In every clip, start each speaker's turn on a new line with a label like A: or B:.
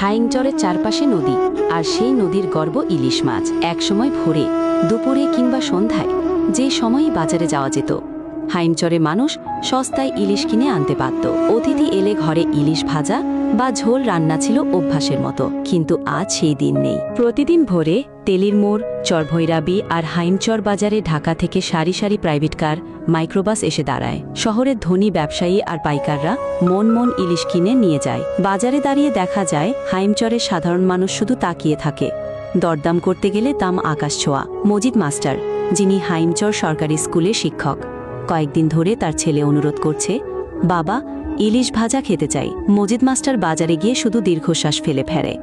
A: হাইংচরের চারপাশে নদী, আর সেই নদীর গর্ব ইলিশ মাছ। একসময় ভোরে, দুপুরে কিংবা সন্ধ্যায় যে সময়ই বাজারে যাওয়া যেত, হাইমচরে মানুষ সস্তায় ইলিশ কিনে আনতে পারত। অতিথি এলে ঘরে ইলিশ ভাজা বা ঝোল রান্না ছিল অভ্যাসের মতো। কিন্তু আজ সেই দিন নেই। প্রতিদিন ভোরে তেলির মোড়, চরভৈরাবী আর হাইমচর বাজারে ঢাকা থেকে সারি সারি প্রাইভেট কার, মাইক্রোবাস এসে দাঁড়ায়। শহরের ধনী ব্যবসায়ী আর পাইকাররা মন মন ইলিশ কিনে নিয়ে যায়। বাজারে দাঁড়িয়ে দেখা যায় হাইমচরের সাধারণ মানুষ শুধু তাকিয়ে থাকে। দরদাম করতে গেলে দাম আকাশ ছোঁয়া। মজিদ মাস্টার, যিনি হাইমচর সরকারি স্কুলের শিক্ষক, কয়েকদিন ধরে তার ছেলে অনুরোধ করছে, বাবা, ইলিশ ভাজা খেতে চাই। মজিদ মাস্টার বাজারে গিয়ে শুধু দীর্ঘশ্বাস ফেলে ফেরে।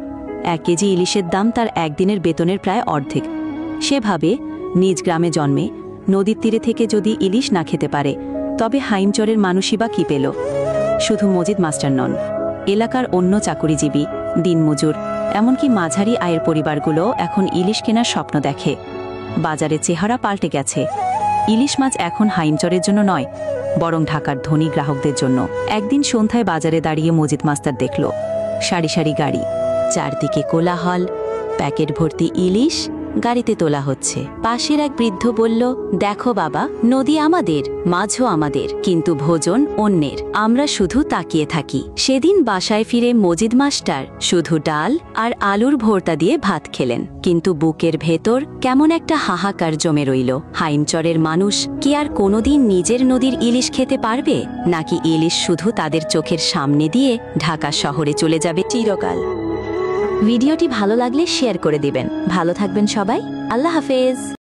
A: 1 কেজি ইলিশের দাম তার একদিনের বেতনের প্রায় অর্ধেক। সে ভাবে, নিজ গ্রামে জন্মে নদীর তীরে থেকে যদি ইলিশ না খেতে পারে, তবে হাইমচরের মানুষই বা কি পেল? শুধু মজিদ মাস্টার নন, এলাকার অন্য চাকুরিজীবী, দিনমজুর, এমনকি মাঝারি আয়ের পরিবারগুলো এখন ইলিশ কেনার স্বপ্ন দেখে। বাজারে চেহারা পাল্টে গেছে। ইলিশ মাছ এখন হাইমচরের জন্য নয়, বরং ঢাকার ধনী গ্রাহকদের জন্য। একদিন সন্ধ্যায় বাজারে দাঁড়িয়ে মজিদ মাস্টার দেখল সারি সারি গাড়ি, চারদিকে কোলাহল, প্যাকেট ভর্তি ইলিশ গাড়িতে তোলা হচ্ছে। পাশের এক বৃদ্ধ বলল, দেখো বাবা, নদী আমাদের, মাছও আমাদের, কিন্তু ভোজন অন্যের। আমরা শুধু তাকিয়ে থাকি। সেদিন বাসায় ফিরে মজিদ মাস্টার শুধু ডাল আর আলুর ভর্তা দিয়ে ভাত খেলেন, কিন্তু বুকের ভেতর কেমন একটা হাহাকার জমে রইল। হাইমচরের মানুষ কি আর কোনোদিন নিজের নদীর ইলিশ খেতে পারবে, নাকি ইলিশ শুধু তাদের চোখের সামনে দিয়ে ঢাকা শহরে চলে যাবে চিরকাল? ভিডিওটি ভালো লাগলে শেয়ার করে দিবেন। ভালো থাকবেন সবাই। আল্লাহ হাফেজ।